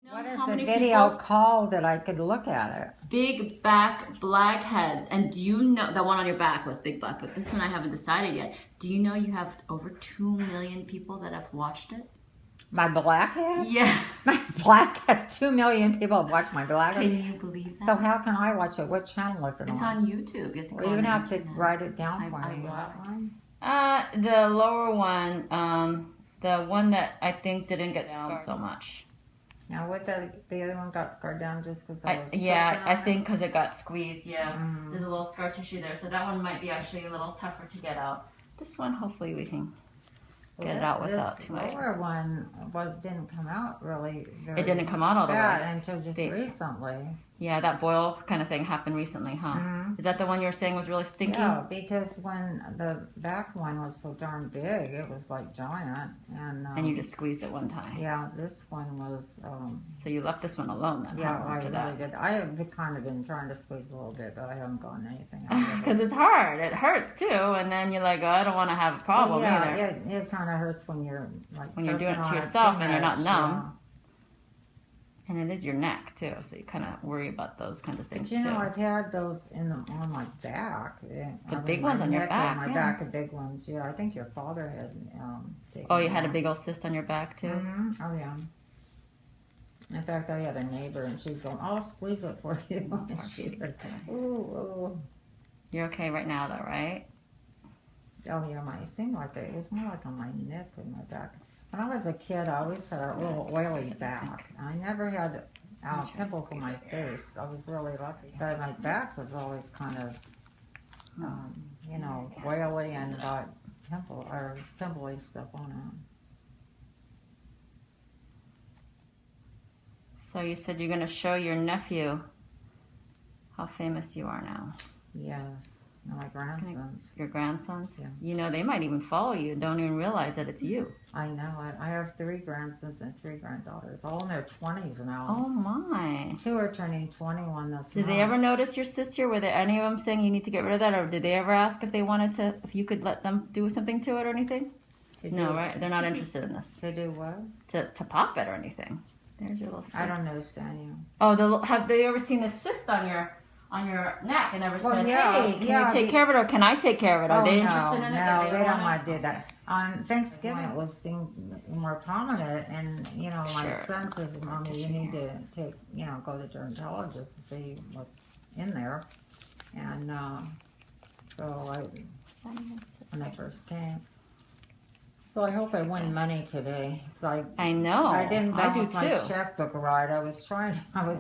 What is the video called that I could look at it? Big back blackheads. And do you know, the one on your back was big black, but this one I haven't decided yet. Do you know you have over 2 million people that have watched it? My blackheads? Yeah. My blackheads. 2 million people have watched my blackheads. Can you believe that? So how can I watch it? What channel is it on? It's on YouTube. You have to go You're going to have to internet. write it down for me. The lower one, the one that I think didn't get scarred so much. Now, what the other one got scarred down just because I was I think because it got squeezed. Yeah, there's a little scar tissue there, so that one might be actually a little tougher to get out. This one, hopefully, we can get it out without too much. The lower one didn't come out really. It didn't come out all the way until just recently. Yeah, that boil kind of thing happened recently, huh? Is that the one you were saying was really stinky? Yeah, because when the back one was so darn big, it was like giant. And you just squeezed it one time. Yeah, this one was... so you left this one alone then? Yeah, I really did. I have kind of been trying to squeeze a little bit, but I haven't gotten anything out of it. Because it's hard. It hurts too, and then you're like, oh, I don't want to have a problem either. Yeah, it kind of hurts when you're like... When you're doing it to yourself and you're not numb. Yeah. And it is your neck too, so you kind of worry about those kinds of things. But you know, I've had those on my back. The big ones on your back. My back, the big ones. Yeah, I think your father had taken. Oh, you had a big old cyst on your back too. Oh yeah. In fact, I had a neighbor, and she's going, "I'll squeeze it for you." Ooh. You're okay right now, though, right? Oh yeah, it seemed like it was more like on my neck and my back. When I was a kid, I always had a little oily back. I never had pimples on my face. I was really lucky. But my back was always kind of, you know, oily and got pimply stuff on it. So you said you're going to show your nephew how famous you are now. Yes. My grandsons. Your grandsons? Yeah. You know, they might even follow you. Don't even realize that it's you. I know it. I have 3 grandsons and 3 granddaughters, all in their 20s now. Oh, my. 2 are turning 21 this month. Did they ever notice your sister? Were there any of them saying you need to get rid of that? Or did they ever ask if they wanted to, if you could let them do something to it or anything? No, right? They're not interested in this. To do what? To pop it or anything. There's your little cyst. I don't understand you. Oh, have they ever seen a cyst on your neck and ever said, hey, can you take care of it, or can I take care of it? Are they interested in it? No, they don't want to do that. On Thanksgiving, it was more prominent, and, you know, my son says, Mommy, you need to take, you know, go to the dermatologist to see what's in there. And so when I first came, so I hope I win money today. I know. I didn't balance my checkbook right. I was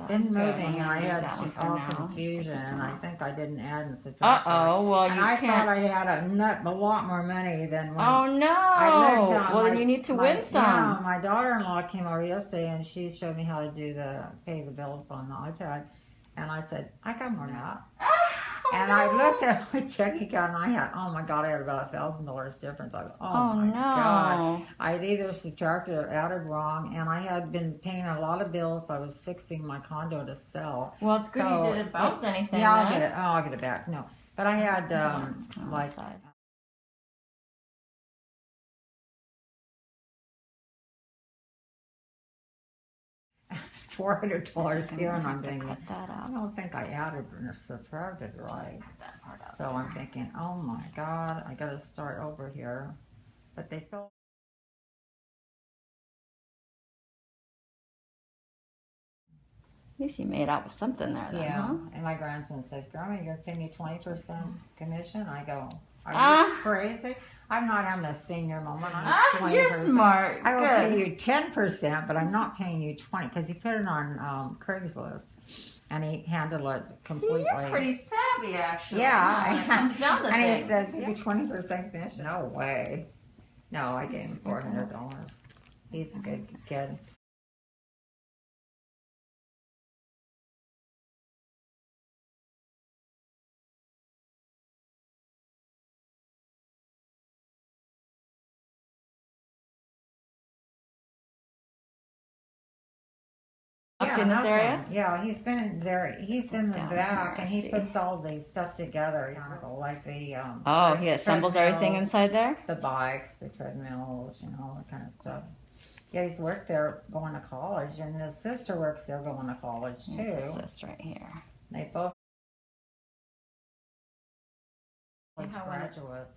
been moving, and I had all confusion, and I think I didn't add and subtract. Well, I thought I had a lot more money than when I lived on. Well, then you need to win some. Yeah, my daughter-in-law came over yesterday, and she showed me how to pay the bills on the iPad, and I said, I got more than that. And I looked at my checking account, and I had, oh my God, I had about $1,000 difference. I thought, my God. I'd either subtracted or added wrong, and I had been paying a lot of bills. I was fixing my condo to sell. Well, it's good you didn't bounce anything. Yeah, I'll get it back. No, but I had like... $400 here, and I'm thinking, I don't think I added or subtracted right. So I'm thinking, oh my God, I got to start over here. But they sold. At least you made out with something there, then, huh? And my grandson says, Grandma, you're going to pay me 20% commission? I go, are you crazy? I'm not having a senior moment. I'm 20%. You're smart. I will pay you 10%, but I'm not paying you 20%, because he put it on Craigslist, and he handled it completely. See, you're pretty savvy, actually. Yeah. It comes down to and things. He says, you 20% commission? No way. No, I gave him $400. He's a good kid. In this area? Yeah, he's been in there. He's in the back, and he puts all the stuff together, you know, like the he assembles everything inside there? The bikes, the treadmills, you know, all that kind of stuff. Yeah, he's worked there going to college, and his sister works there going to college too. There's a cyst right here. They both how graduates.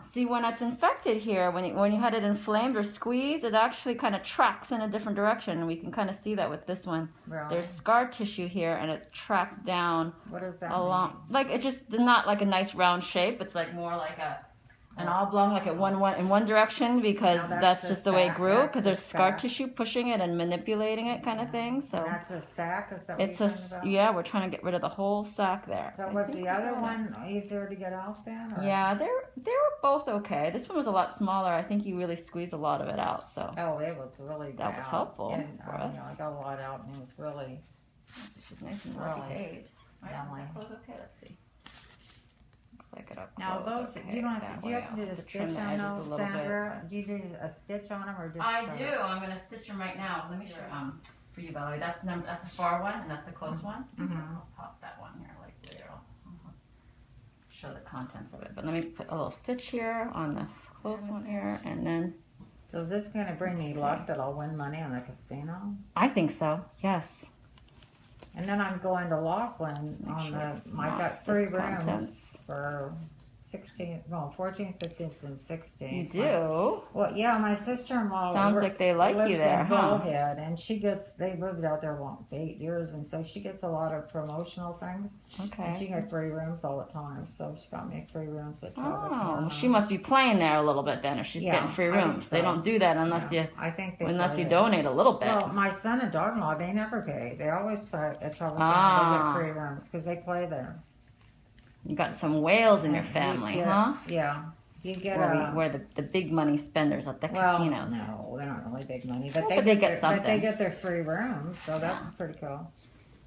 See, when it's infected here, when you had it inflamed or squeezed, it actually kind of tracks in a different direction, and we can kind of see that with this one. Really? There's scar tissue here, and it's tracked down What does that along. mean? Like it just not like a nice round shape. It's like more like an oblong, like in one direction, because that's just the way it grew. Because there's scar tissue pushing it and manipulating it, kind of thing. So and that's a sac. Is that it's what you're talking about? yeah. We're trying to get rid of the whole sac there. So was the other one easier to get out then? Or? Yeah, they were both okay. This one was a lot smaller. I think you really squeezed a lot of it out. So oh, it was really bad. That was helpful and, for us. I got a lot out, and it was really. She's nice and really behaved. family. Okay, let's see. Looks like it up Now close. those you don't have to. Do you have to do the stitch on those, Sandra? Do you do a stitch on them or just? I do. I'm gonna stitch them right now. Let me show for you, Valerie. That's a far one and that's a close one. I'll pop that one here like later. I'll show the contents of it. But let me put a little stitch here on the close one here, and then. So is this going to bring me luck that I'll win money on the casino? I think so. Yes. And then I'm going to Laughlin on the. I got 3 rooms for 14th, 15th, and 16th. You do? Well, yeah, my sister-in-law sounds like they like you there, in Bullhead, and they lived out there for 8 years, and so she gets a lot of promotional things. Okay. And she got free rooms all the time, so she got me free rooms at well, she must be playing there a little bit then if she's getting free rooms. So. They don't do that unless you donate a little bit. Well, my son and daughter-in-law, they never pay. They always pay at Trove. They get free rooms because they play there. You got some whales in your family, huh? Yeah. You get where the big money spenders at the casinos. No, they're not really big money, but they get something. But they get their free rooms, so that's pretty cool.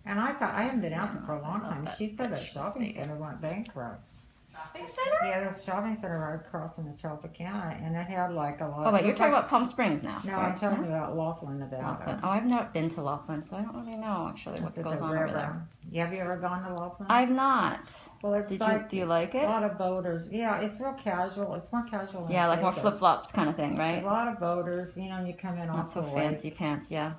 And I thought I haven't been out there for a long time. She said the shopping center went bankrupt. Shopping center? Yeah, there's a shopping center right across from the Tropicana, and it had like a lot. Oh, but you're talking about Palm Springs now. No, right? I'm talking about Laughlin, Nevada. Oh, I've not been to Laughlin, so I don't really know actually what goes on over there. Have you ever gone to Laughlin? I've not. Well, it's do you like it? A lot of boaters. Yeah, it's real casual. It's more casual than like Vegas. more flip-flops kind of thing, right? A lot of boaters. You know, you come in not so fancy pants, yeah.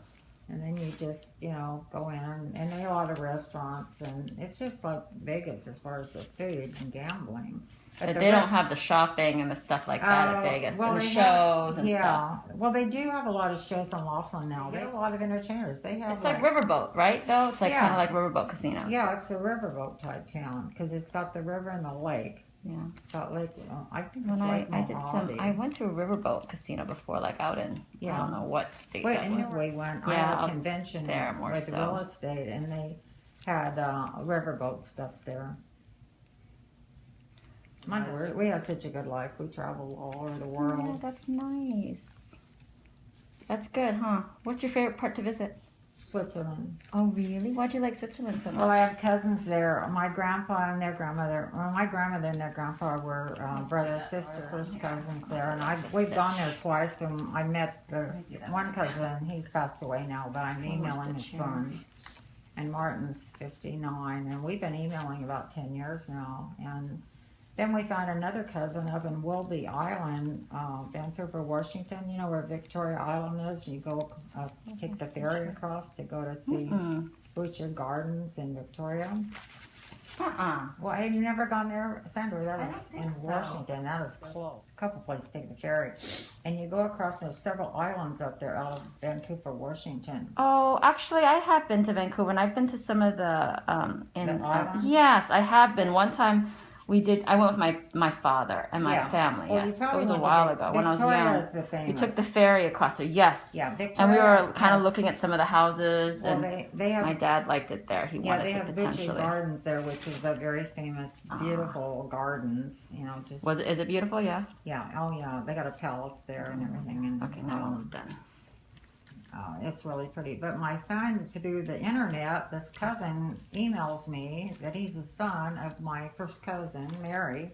And then you just, go in, and there are a lot of restaurants, and it's just like Vegas as far as the food and gambling. But they don't have the shopping and the stuff like that at Vegas, and the shows and stuff. Well, they do have a lot of shows in Laughlin now. They have a lot of entertainers. They have. It's like riverboat, right? Though it's like kind of like riverboat casinos. Yeah, it's a riverboat type town because it's got the river and the lake. Yeah, it's got lake. I think it's like I went to a riverboat casino before, like out in I don't know what state. That was. We went. I had a convention there more with real estate, and they had riverboat stuff there. My word, we had such a good life. We traveled all over the world. Yeah, that's nice. That's good, huh? What's your favorite part to visit? Switzerland. Oh, really? Why'd you like Switzerland so much? Well, I have cousins there. My grandpa and their grandmother. Well, my grandmother and their grandpa were brother, sister, first cousins there, and we've gone there twice. And I met the one cousin. He's passed away now, but I'm emailing his son. And Martin's 59, and we've been emailing about 10 years now, and. Then we found another cousin up in Wilby Island, Vancouver, Washington. You know where Victoria Island is? You go take the ferry across to go to see Butcher Gardens in Victoria. Well, have you never gone there, Sandra? That is in Washington. That is close. A couple places to take the ferry. And you go across, there's several islands up there out of Vancouver, Washington. Oh, actually, I have been to Vancouver, and I've been to some of the islands? Yes, I have been. One time, I went with my father and my family. Well, yes, it was a while ago when I was young. We took the ferry across there. Yes. Yeah, Victoria. And we were kind of looking at some of the houses, and they have, my dad liked it there. He wanted to potentially. Butcher Gardens there, which is a very famous, beautiful gardens. Is it beautiful? Yeah. Yeah. Oh, yeah. They got a palace there and everything. And, okay, now almost done. It's really pretty. But my friend through the internet, this cousin emails me that he's the son of my first cousin, Mary,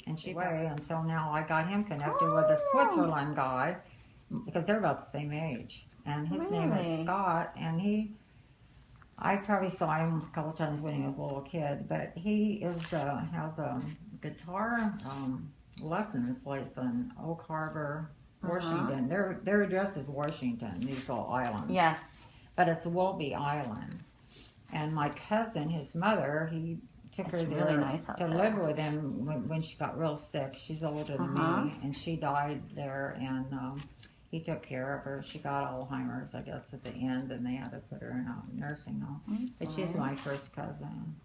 and so now I got him connected with a Switzerland guy because they're about the same age. And his name is Scott, and I probably saw him a couple times when he was a little kid, but he has a guitar lesson place in Oak Harbor, Washington. Their address is Washington, these little islands. Yes. But it's Wolby Island. And my cousin, his mother, he took her there really nice to live with him when she got real sick. She's older than me, and she died there, and he took care of her. She got Alzheimer's, I guess, at the end, and they had to put her in a nursing home. But she's my first cousin.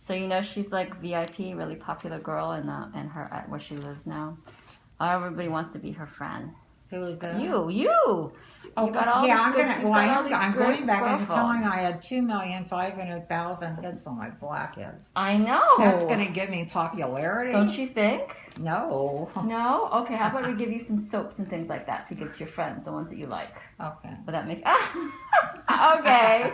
So you know she's like VIP, really popular girl in her where she lives now. Everybody wants to be her friend. Who is that? You. Oh, you got all yeah, I'm going back and telling I had 2,500,000 hits on my blackheads. I know. That's going to give me popularity. Don't you think? No. No? Okay, how about we give you some soaps and things like that to give to your friends, the ones that you like. Okay. Will that make... okay.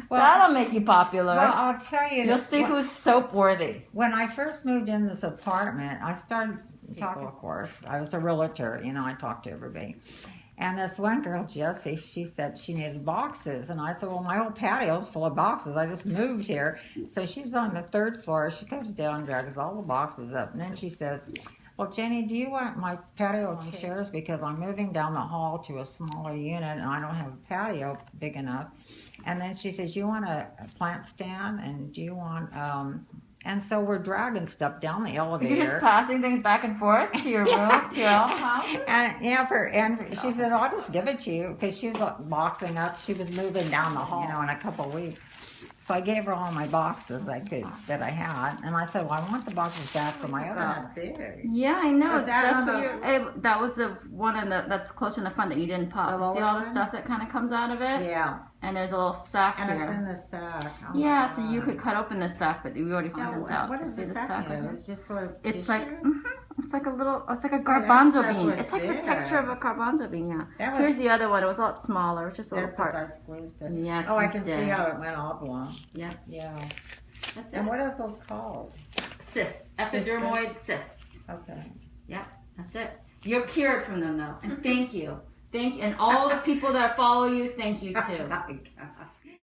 Well, that'll make you popular. Well, I'll tell you. You'll see who's soap worthy. When I first moved in this apartment, I started talking, of course. I was a realtor, I talked to everybody. And this one girl, Jessie, she said she needed boxes. And I said, well, my whole patio's full of boxes. I just moved here. So she's on the 3rd floor. She comes down and drags all the boxes up. And then she says, well, Jenny, do you want my patio chairs? Because I'm moving down the hall to a smaller unit, and I don't have a patio big enough. And then she says, you want a plant stand? And do you want... And so we're dragging stuff down the elevator. You're just passing things back and forth to your room, to your own house? And she said, I'll just give it to you, because she was boxing up. She was moving down the hall, in a couple of weeks. So I gave her all my boxes that I had, and I said, well, I want the boxes back for my other big. Yeah, I know. That that was the one that's closer in the front that you didn't pop. See all the stuff that kind of comes out of it? Yeah. And there's a little sack and here. And it's in the sack. Oh yeah, so you could cut open the sack, but we already sent it out. What is the sack? It's just sort of It's tissue? like, it's like a garbanzo bean. It's like the texture of a garbanzo bean, yeah. Here's the other one. It was a lot smaller, just a little part. That's because I squeezed it. Yes, I can see how it went oblong. Yeah. Yeah. That's it. And what are those called? Cysts. Epidermoid cysts. Okay. Yeah, that's it. You're cured from them, though. And thank you. And all the people that follow you, thank you, too. Oh my God.